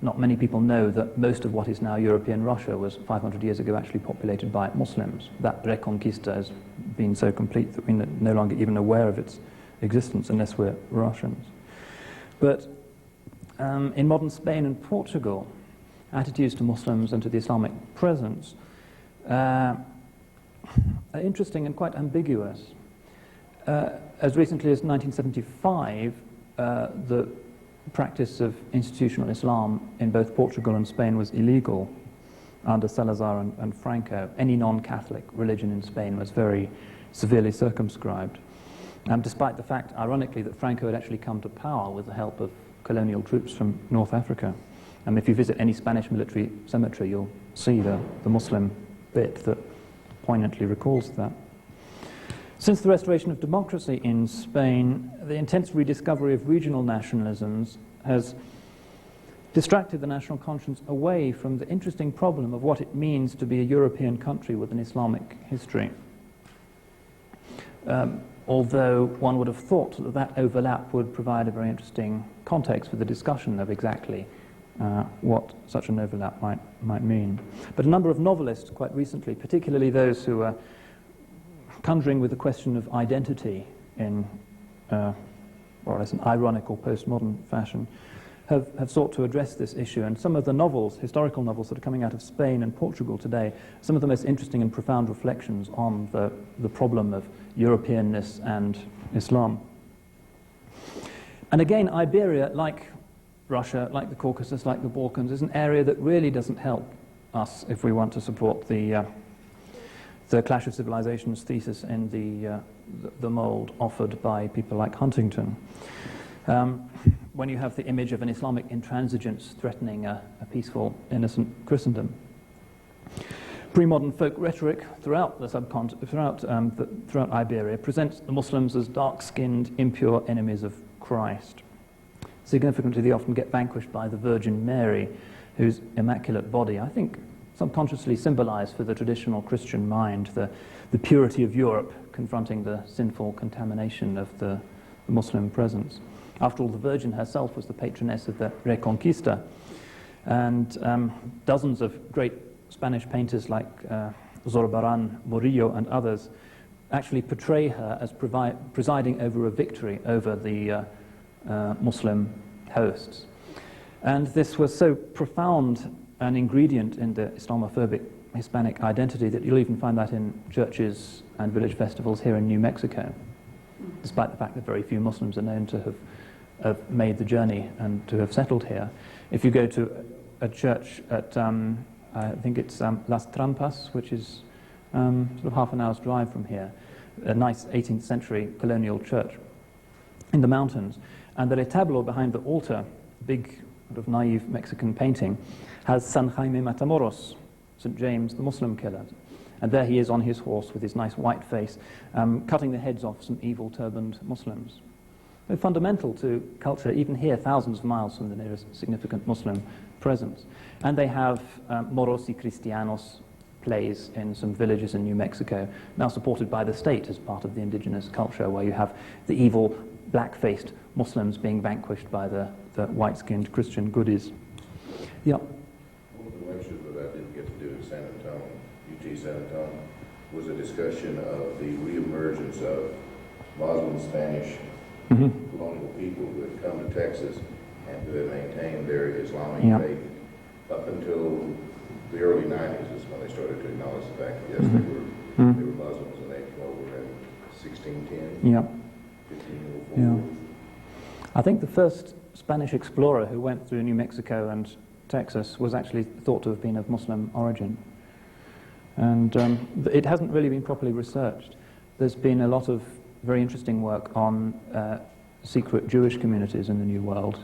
not many people know that most of what is now European Russia was 500 years ago actually populated by Muslims. That Reconquista has been so complete that we're no longer even aware of its existence unless we're Russians. But in modern Spain and Portugal, attitudes to Muslims and to the Islamic presence are interesting and quite ambiguous. As recently as 1975, the practice of institutional Islam in both Portugal and Spain was illegal under Salazar and Franco. Any non-Catholic religion in Spain was very severely circumscribed, despite the fact, ironically, that Franco had actually come to power with the help of colonial troops from North Africa. If you visit any Spanish military cemetery, you'll see the Muslim bit that poignantly recalls that. Since the restoration of democracy in Spain, the intense rediscovery of regional nationalisms has distracted the national conscience away from the interesting problem of what it means to be a European country with an Islamic history. Although one would have thought that that overlap would provide a very interesting context for the discussion of exactly what such an overlap might mean. But a number of novelists quite recently, particularly those who are conjuring with the question of identity in more or less an ironic or postmodern fashion, have sought to address this issue. And some of the novels, historical novels that are coming out of Spain and Portugal today, some of the most interesting and profound reflections on the problem of Europeanness and Islam. And again, Iberia, like Russia, like the Caucasus, like the Balkans, is an area that really doesn't help us if we want to support the Clash of Civilizations thesis in the mold offered by people like Huntington. When you have the image of an Islamic intransigence threatening a peaceful, innocent Christendom. Pre-modern folk rhetoric throughout the throughout Iberia presents the Muslims as dark-skinned, impure enemies of Christ. Significantly, they often get vanquished by the Virgin Mary, whose immaculate body, I think, subconsciously symbolized for the traditional Christian mind the purity of Europe confronting the sinful contamination of the Muslim presence. After all, the Virgin herself was the patroness of the Reconquista, and dozens of great Spanish painters like Zurbarán, Murillo, and others actually portray her as presiding over a victory over the Muslim hosts. And this was so profound an ingredient in the Islamophobic Hispanic identity that you'll even find that in churches and village festivals here in New Mexico, despite the fact that very few Muslims are known to have made the journey and to have settled here. If you go to a church at, I think it's Las Trampas, which is sort of half an hour's drive from here, a nice 18th century colonial church in the mountains, and the retablo behind the altar, big sort of naive Mexican painting, has San Jaime Matamoros, St. James the Muslim killer. And there he is on his horse with his nice white face, cutting the heads off some evil turbaned Muslims. They're fundamental to culture, even here, thousands of miles from the nearest significant Muslim presence. And they have Moros y Cristianos plays in some villages in New Mexico, now supported by the state as part of the indigenous culture, where you have the evil, black-faced Muslims being vanquished by the white-skinned Christian goodies. Yeah. One of the lectures that I did get to do at San Antonio, UT San Antonio, was a discussion of the reemergence of Muslim Spanish colonial people who had come to Texas and who had maintained their Islamic faith up until the early 90s is when they started to acknowledge the fact that yes, they were Muslims, and they came over in 1610, 1504. I think the first Spanish explorer who went through New Mexico and Texas was actually thought to have been of Muslim origin. And it hasn't really been properly researched. There's been a lot of very interesting work on secret Jewish communities in the New World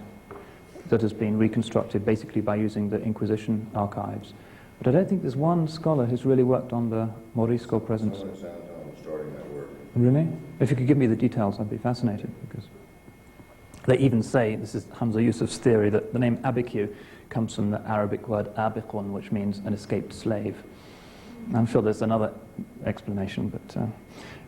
that has been reconstructed basically by using the Inquisition archives. But I don't think there's one scholar who's really worked on the Morisco presence. Someone in San Antonio starting that work. Really? If you could give me the details, I'd be fascinated, because they even say, this is Hamza Yusuf's theory, that the name Abiquiu comes from the Arabic word abiqun, which means an escaped slave. I'm sure there's another explanation, but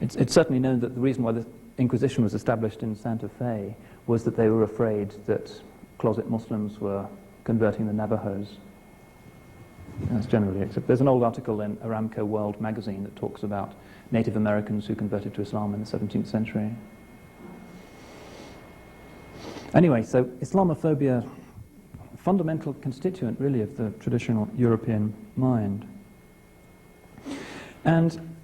it's certainly known that the reason why the Inquisition was established in Santa Fe was that they were afraid that closet Muslims were converting the Navajos. That's generally accepted. There's an old article in Aramco World magazine that talks about Native Americans who converted to Islam in the 17th century. Anyway, so Islamophobia, a fundamental constituent really of the traditional European mind. And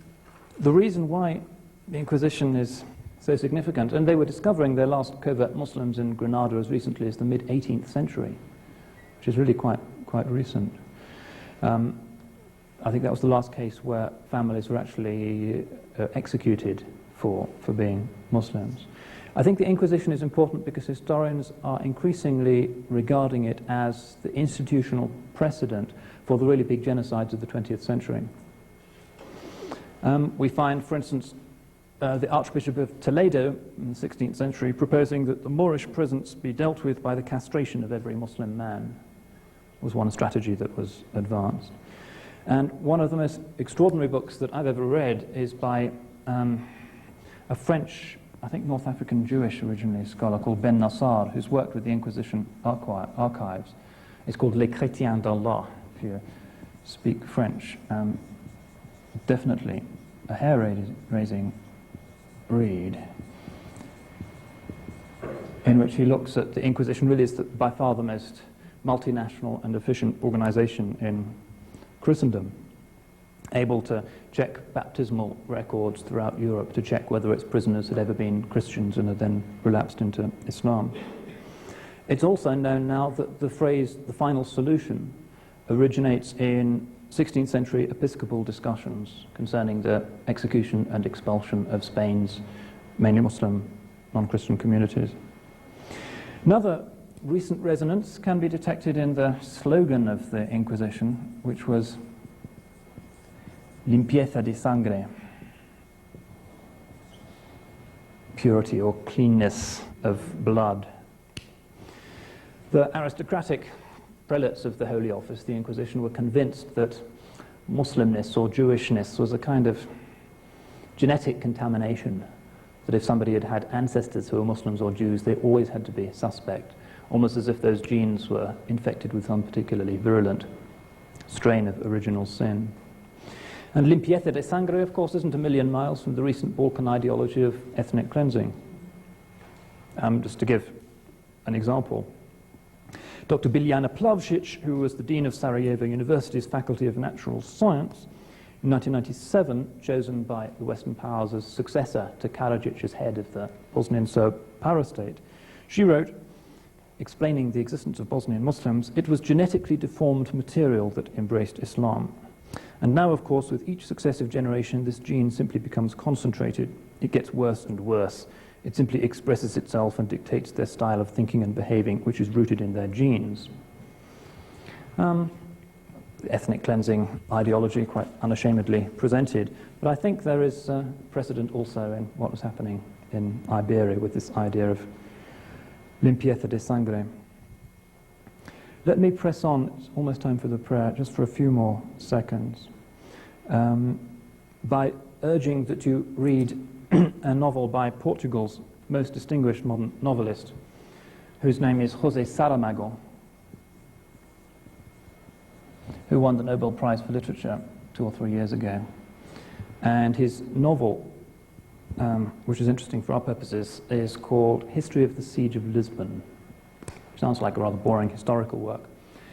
the reason why the Inquisition is so significant, and they were discovering their last covert Muslims in Granada as recently as the mid-18th century, which is really quite recent. I think that was the last case where families were actually executed for being Muslims. I think the Inquisition is important because historians are increasingly regarding it as the institutional precedent for the really big genocides of the 20th century. We find, for instance, the Archbishop of Toledo in the 16th century proposing that the Moorish presence be dealt with by the castration of every Muslim man. Was one strategy that was advanced. And one of the most extraordinary books that I've ever read is by a French, I think North African Jewish originally scholar called Bennassar, who's worked with the Inquisition archives. It's called Les Chrétiens d'Allah, if you speak French. Definitely a hair-raising read, in which he looks at the Inquisition really is by far the most multinational and efficient organization in Christendom, able to check baptismal records throughout Europe to check whether its prisoners had ever been Christians and had then relapsed into Islam. It's also known now that the phrase, the final solution, originates in 16th century episcopal discussions concerning the execution and expulsion of Spain's mainly Muslim non-Christian communities. Another recent resonance can be detected in the slogan of the Inquisition, which was limpieza de sangre, purity or cleanness of blood. The aristocratic prelates of the Holy Office, the Inquisition, were convinced that Muslimness or Jewishness was a kind of genetic contamination, that if somebody had had ancestors who were Muslims or Jews, they always had to be suspect, almost as if those genes were infected with some particularly virulent strain of original sin. And limpieza de sangre, of course, isn't a million miles from the recent Balkan ideology of ethnic cleansing. Just to give an example, Dr. Biljana Plavšić, who was the Dean of Sarajevo University's Faculty of Natural Science, in 1997 chosen by the Western powers as successor to Karadzic as head of the Bosnian Serb parastate, she wrote, explaining the existence of Bosnian Muslims, it was genetically deformed material that embraced Islam. And now, of course, with each successive generation, this gene simply becomes concentrated. It gets worse and worse. It simply expresses itself and dictates their style of thinking and behaving, which is rooted in their genes. Ethnic cleansing ideology, quite unashamedly presented. But I think there is precedent also in what was happening in Iberia with this idea of limpieza de sangre. Let me press on, it's almost time for the prayer, just for a few more seconds, by urging that you read a novel by Portugal's most distinguished modern novelist, whose name is José Saramago, who won the Nobel Prize for Literature 2 or 3 years ago. And his novel, which is interesting for our purposes, is called History of the Siege of Lisbon. Sounds like a rather boring historical work.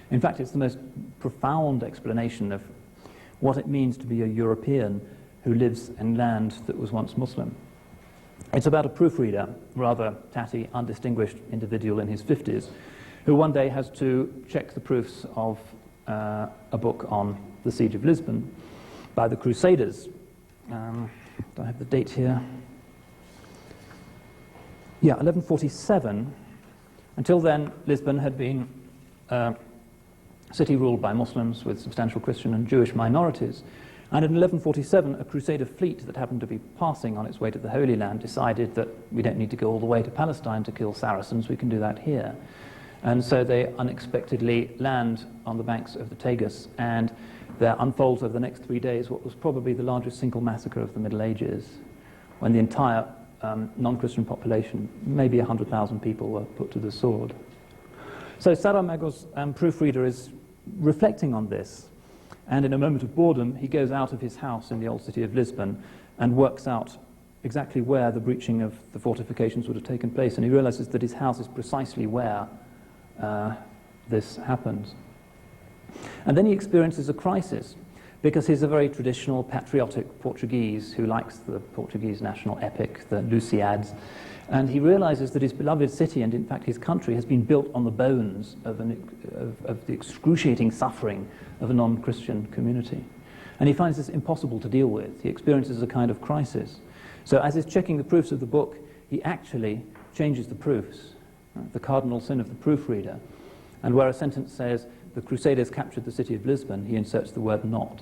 In fact, it's the most profound explanation of what it means to be a European who lives in land that was once Muslim. It's about a proofreader, rather tatty, undistinguished individual in his 50s, who one day has to check the proofs of a book on the Siege of Lisbon by the Crusaders. Do I have the date here? Yeah, 1147. Until then, Lisbon had been a city ruled by Muslims with substantial Christian and Jewish minorities. And in 1147, a Crusader fleet that happened to be passing on its way to the Holy Land decided that we don't need to go all the way to Palestine to kill Saracens, we can do that here. And so they unexpectedly land on the banks of the Tagus, and there unfolds over the next 3 days what was probably the largest single massacre of the Middle Ages, when the entire non-Christian population, maybe 100,000 people, were put to the sword. So Saramago's proofreader is reflecting on this, and in a moment of boredom, he goes out of his house in the old city of Lisbon and works out exactly where the breaching of the fortifications would have taken place, and he realizes that his house is precisely where this happens. And then he experiences a crisis, because he's a very traditional, patriotic Portuguese who likes the Portuguese national epic, the Lusíads, and he realizes that his beloved city, and in fact his country, has been built on the bones of the excruciating suffering of a non-Christian community. And he finds this impossible to deal with. He experiences a kind of crisis. So as he's checking the proofs of the book, he actually changes the proofs, the cardinal sin of the proofreader. And where a sentence says, the Crusaders captured the city of Lisbon, he inserts the word not.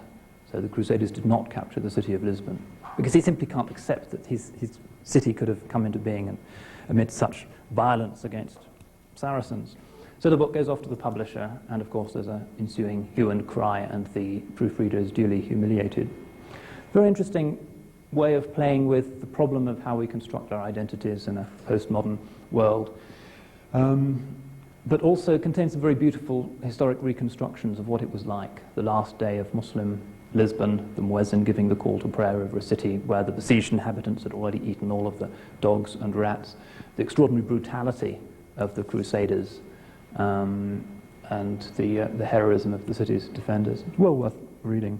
So the Crusaders did not capture the city of Lisbon. Because he simply can't accept that his city could have come into being amid such violence against Saracens. So the book goes off to the publisher, and of course there's an ensuing hue and cry, and the proofreader is duly humiliated. Very interesting way of playing with the problem of how we construct our identities in a postmodern world. But also contains some very beautiful historic reconstructions of what it was like, the last day of Muslim Lisbon, the muezzin giving the call to prayer over a city where the besieged inhabitants had already eaten all of the dogs and rats, the extraordinary brutality of the Crusaders, and the heroism of the city's defenders. It's well worth reading.